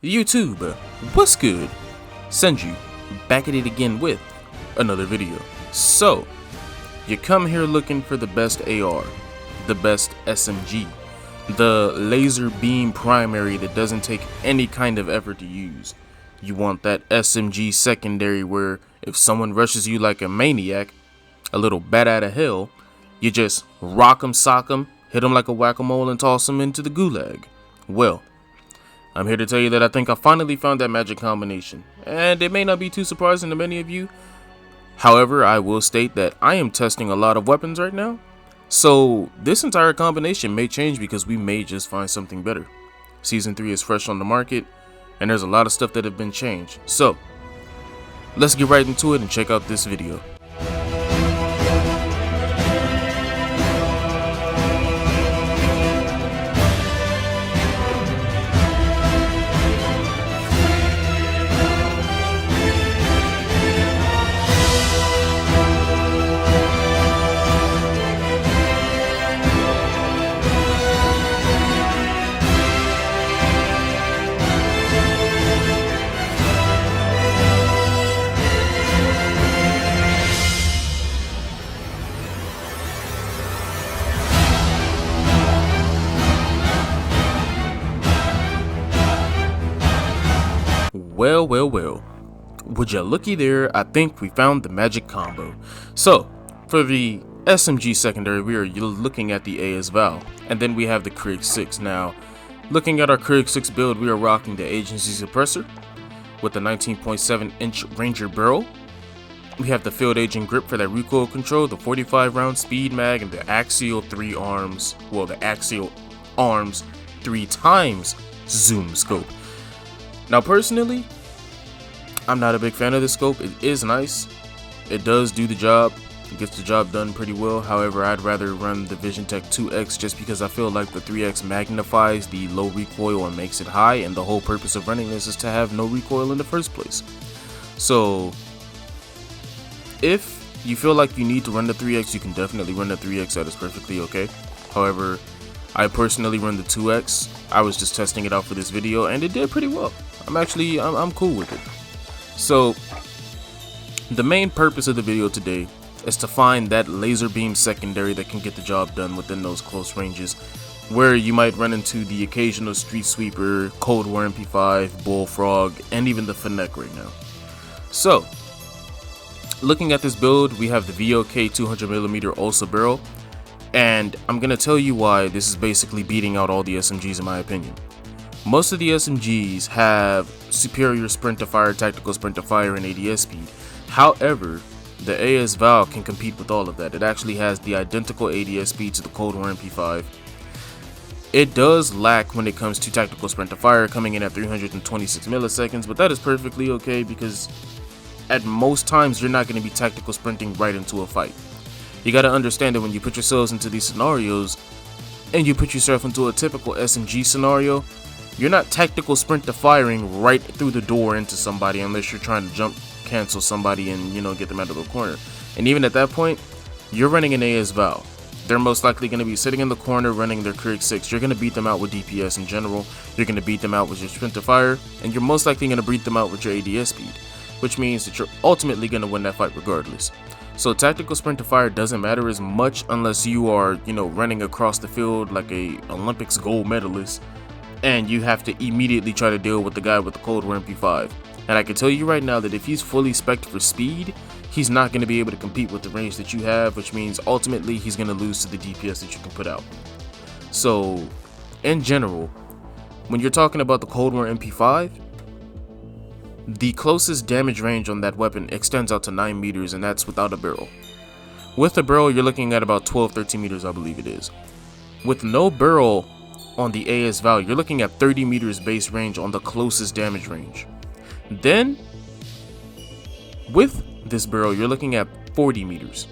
YouTube, what's good? Senju, back at it again with another video. So, you come here looking for the best AR, the best SMG, the laser beam primary that doesn't take any kind of effort to use. You want that SMG secondary where if someone rushes you like a maniac, a little bat out of hell, you just rock 'em, sock 'em, hit 'em like a whack-a-mole and toss 'em into the gulag. Well, I'm here to tell you that I think I finally found that magic combination, and it may not be too surprising to many of you. However, I will state that I am testing a lot of weapons right now, so this entire combination may change because we may just find something better. Season 3 is fresh on the market, and there's a lot of stuff that have been changed. So, let's get right into it and check out this video. Well, would you looky there, I think we found the magic combo. So, for the SMG secondary, we are looking at the AS Val, and then we have the Krieg 6. Now, looking at our Krieg 6 build, we are rocking the agency suppressor with the 19.7-inch Ranger barrel. We have the field agent grip for that recoil control, the 45-round speed mag, and the axial 3 arms, well, the axial arms 3 times zoom scope. Now, personally, I'm not a big fan of this scope. It is nice. It does do the job. It gets the job done pretty well. However, I'd rather run the VisionTech 2X just because I feel like the 3X magnifies the low recoil and makes it high, and the whole purpose of running this is to have no recoil in the first place. So, if you feel like you need to run the 3X, you can definitely run the 3X. That is perfectly okay. However, I personally run the 2X. I was just testing it out for this video, and it did pretty well. I'm cool with it. So, the main purpose of the video today is to find that laser beam secondary that can get the job done within those close ranges, where you might run into the occasional street sweeper, Cold War MP5, bullfrog, and even the Fennec right now. So, looking at this build, we have the VOK 200mm Ulsa barrel, and I'm gonna tell you why this is basically beating out all the SMGs in my opinion. Most of the SMGs have superior sprint to fire, tactical sprint to fire, and ADS speed. However, the AS Val can compete with all of that. It actually has the identical ADS speed to the Cold War MP5. It does lack when it comes to tactical sprint to fire, coming in at 326 milliseconds, but that is perfectly okay because at most times you're not going to be tactical sprinting right into a fight. You got to understand that when you put yourselves into these scenarios and you put yourself into a typical SMG scenario, you're not tactical sprint to firing right through the door into somebody unless you're trying to jump cancel somebody and, get them out of the corner. And even at that point, you're running an AS Val. They're most likely going to be sitting in the corner running their Krieg 6. You're going to beat them out with DPS in general. You're going to beat them out with your sprint to fire, and you're most likely going to beat them out with your ADS speed, which means that you're ultimately going to win that fight regardless. So tactical sprint to fire doesn't matter as much unless you are, running across the field like a Olympics gold medalist, and you have to immediately try to deal with the guy with the Cold War MP5. And I can tell you right now that if he's fully spec'd for speed, he's not going to be able to compete with the range that you have, which means ultimately he's going to lose to the DPS that you can put out. So, in general, when you're talking about the Cold War MP5, the closest damage range on that weapon extends out to 9 meters, and that's without a barrel. With a barrel, you're looking at about 12-13 meters, I believe it is. With no barrel on the AS Val, you're looking at 30 meters base range on the closest damage range. Then, with this barrel, you're looking at 40 meters.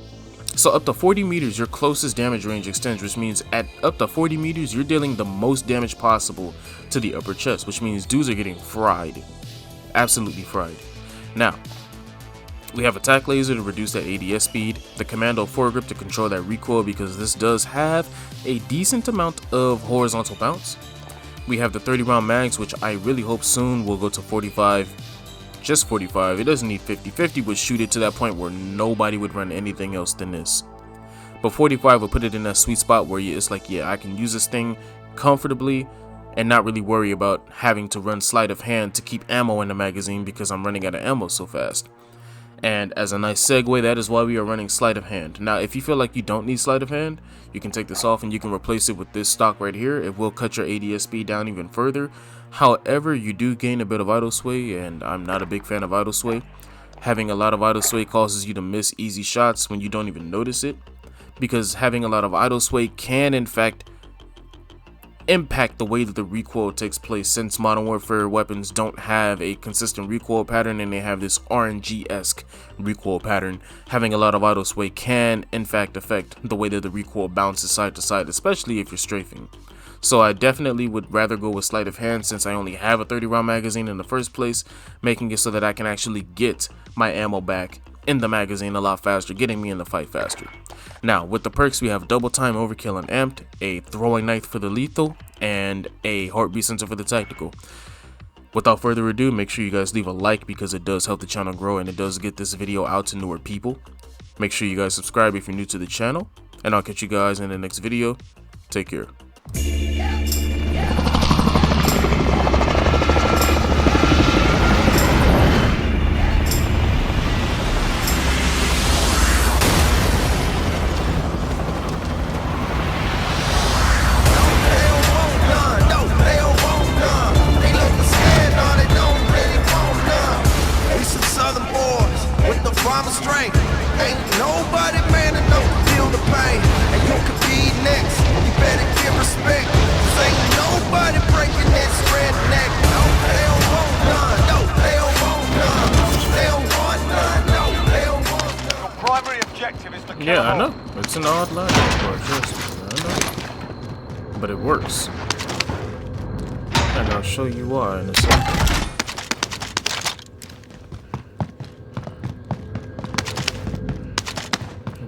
So up to 40 meters, your closest damage range extends, which means at up to 40 meters, you're dealing the most damage possible to the upper chest, which means dudes are getting fried. Absolutely fried. Now, we have attack laser to reduce that ADS speed, the commando foregrip to control that recoil because this does have a decent amount of horizontal bounce. we have the 30 round mags, which I really hope soon will go to 45. Just 45. It doesn't need 50. 50 would shoot it to that point where nobody would run anything else than this. But 45 would put it in that sweet spot where it's like, yeah, I can use this thing comfortably and not really worry about having to run sleight of hand to keep ammo in the magazine because I'm running out of ammo so fast. And as a nice segue, that is why we are running sleight of hand. Now, if you feel like you don't need sleight of hand, you can take this off and you can replace it with this stock right here. It will cut your ADS speed down even further. However, you do gain a bit of idle sway, and I'm not a big fan of idle sway. Having a lot of idle sway causes you to miss easy shots when you don't even notice it, because having a lot of idle sway can in fact impact the way that the recoil takes place, since Modern Warfare weapons don't have a consistent recoil pattern and they have this RNG-esque recoil pattern. Having a lot of idle sway can in fact affect the way that the recoil bounces side to side, especially if you're strafing. So I definitely would rather go with sleight of hand, since I only have a 30 round magazine in the first place, making it so that I can actually get my ammo back in the magazine a lot faster, getting me in the fight faster. Now, with the perks, we have double time, overkill, and amped, a throwing knife for the lethal, and a heartbeat sensor for the tactical. Without further ado, make sure you guys leave a like because it does help the channel grow and it does get this video out to newer people. Make sure you guys subscribe if you're new to the channel, and I'll catch you guys in the next video. Take care. Strength. Ain't nobody man enough to feel the pain, and you could be next. You better give respect, 'cause ain't nobody breaking this redneck. No, they don't want none. No, they don't want none. They don't want none. No, they don't want none. Your primary objective is to kill Yeah, I them all. know. It's an odd line, trust me, I know. But it works. And I'll show you why in a second.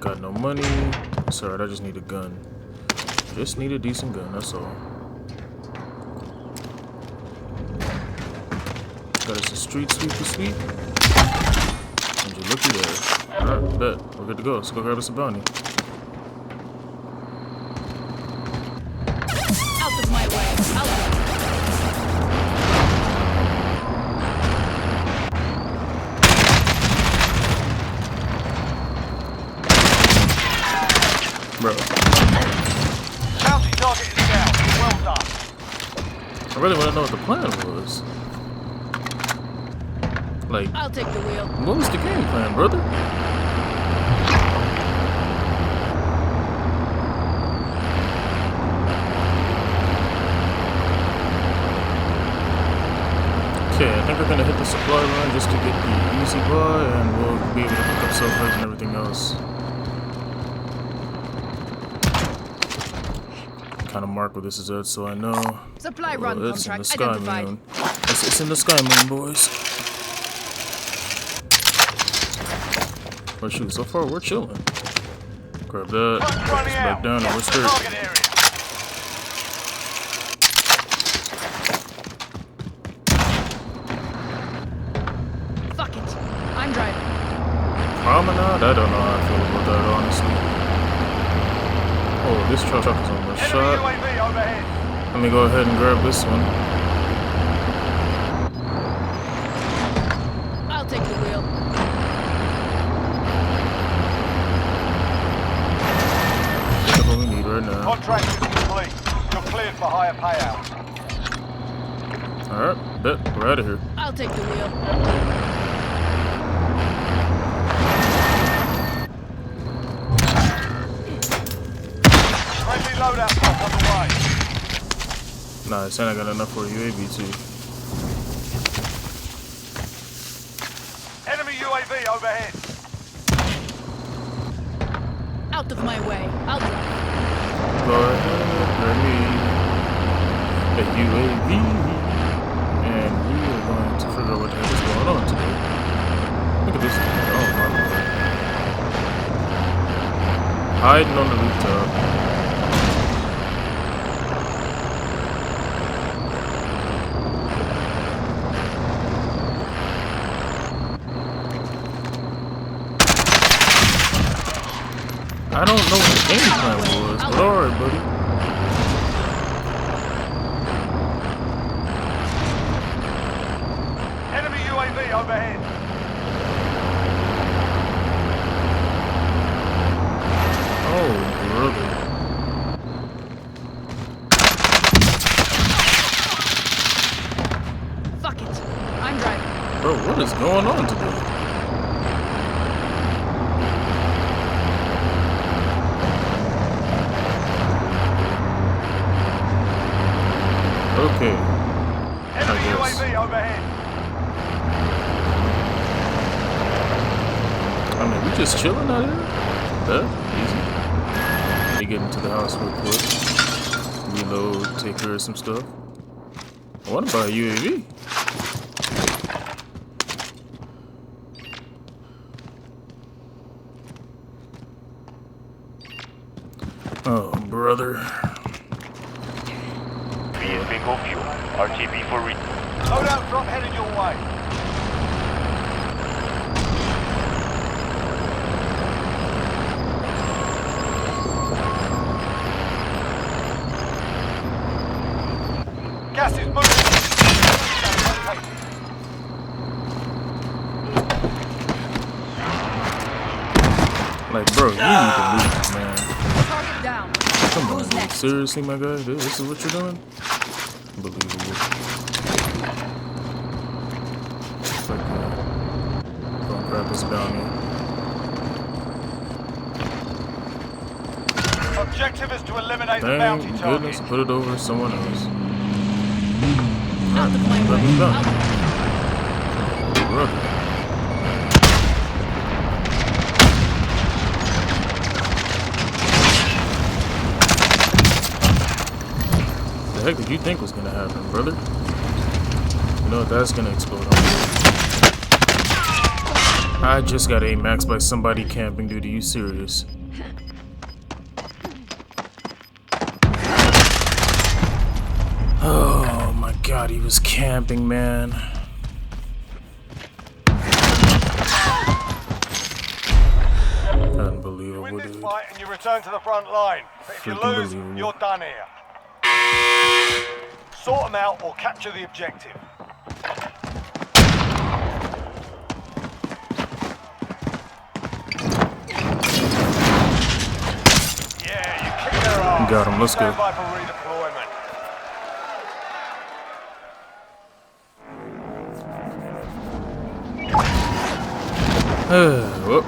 Got no money. It's alright, I just need a gun. Just need a decent gun, that's all. Got us a street sweeper sweep. And you looky there. Alright, bet. We're good to go. Let's go grab us a bounty. Out of my way. Out. Bro, Bounty target is down. Well done. I really want to know what the plan was. Like, I'll take the wheel. what was the game plan, brother? Okay, I think we're gonna hit the supply line just to get the easy buy, and we'll be able to pick up silvers and everything else. Kind of mark where this is at, so I know. Supply run It's in the contract sky, identified. man. It's in the sky, man, boys. But shoot, so far we're chilling. Grab that, Truck's get running this back out. down, and Get we're to the straight. target area. Fuck it. I'm driving. Promenade? I don't know how I feel about that, honestly. Oh, this truck is almost Enemy shot. UAV overhead. Let me go ahead and grab this one. I'll take the wheel. That's what we need right now. Contract is complete. You're cleared for higher payouts. Alright, bet. We're out of here. I'll take the wheel. Friendly loadout truck on the way. Nice, and I got enough for a UAV too. Enemy UAV overhead. Out of my way. I'll drive. Go ahead, grab me a UAV. And we are going to figure out what the heck is going on today. Look at this thing. Oh my lord. Hiding on the rooftop. I don't know what the game plan was, but alright, buddy. Enemy UAV overhead. Oh, brother. Fuck it. I'm driving. Bro, what is going on today? Okay. Enemy guess. UAV overhead. I mean, we just chilling out here. Easy. Let me get into the house real quick. Reload, take care of some stuff. I want to buy a UAV. Oh, brother. Please bingo fuel. RTB for re- Loadout drop headed your way. Gas is moving. Like, bro, you need to leave, man. Target down. Come on, Who's dude. next? Seriously, my guy? This is what you're doing? Unbelievable. It's like, don't grab this bounty. Objective is to eliminate the bounty Thank target. goodness, put it over someone else. Out of my Let way. me down. Out. Brother. The heck did you think was gonna happen, brother? You know what that's gonna explode on. I just got A-maxed by somebody camping, dude. Are you serious? Oh my god, he was camping, man. Unbelievable, Win this dude. fight and you return to the front line. But if you Freaking lose, believable. you're done here. Sort them out or capture the objective. Yeah, you kick their ass. Got him, let's go. Stand by for redeployment. Well,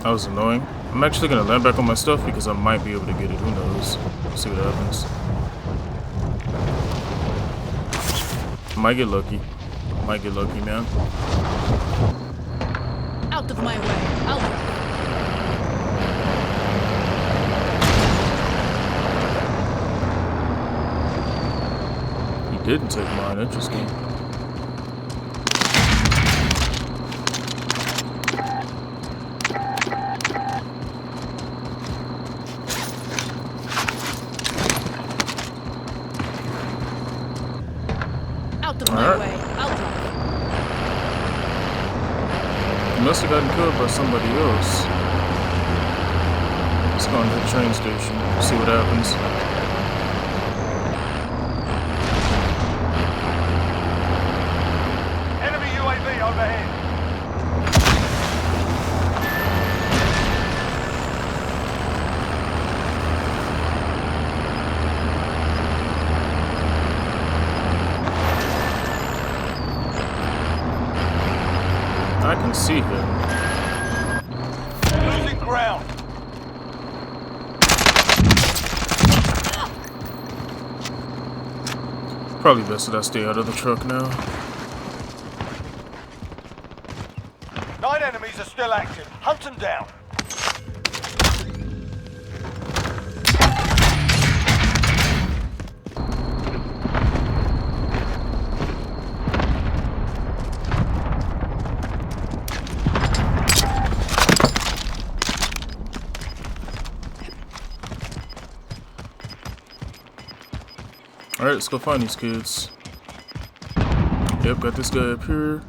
that was annoying. I'm actually gonna land back on my stuff because I might be able to get it. Who knows? See what happens. Might get lucky. Might get lucky, man. Out of my way. Out. He didn't take mine. Interesting. Out of my Alright. way. Out. He must have gotten killed by somebody else. Let's go to the train station. See what happens. Enemy UAV overhead. I can see him. Losing ground. Probably best that I stay out of the truck now. 9 enemies are still active. Hunt them down. Alright, let's go find these kids. Yep, got this guy up here.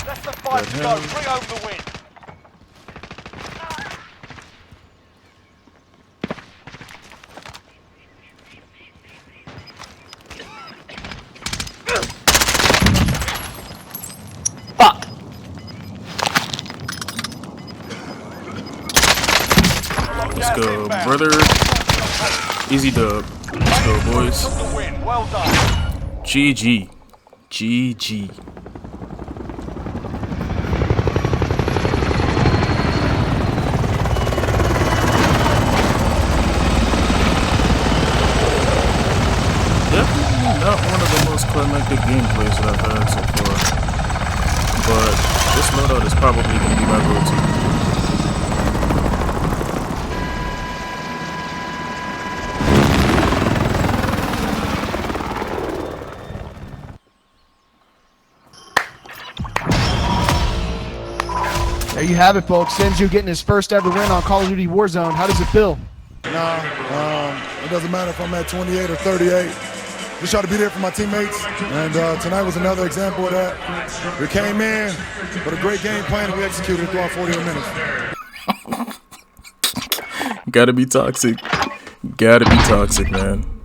Less than 5 to go. him. Bring home the win. Let's go, brother. Easy dub. Let's go, boys. The win. Well done. GG. GG. Definitely not one of the most climactic gameplays that I've had so far. But this loadout is probably going to be my go-to. There you have it, folks. Senju getting his first ever win on Call of Duty Warzone. How does it feel? It doesn't matter if I'm at 28 or 38. Just try to be there for my teammates. And tonight was another example of that. We came in with a great game plan and we executed throughout 48 minutes. Gotta be toxic. Gotta be toxic, man.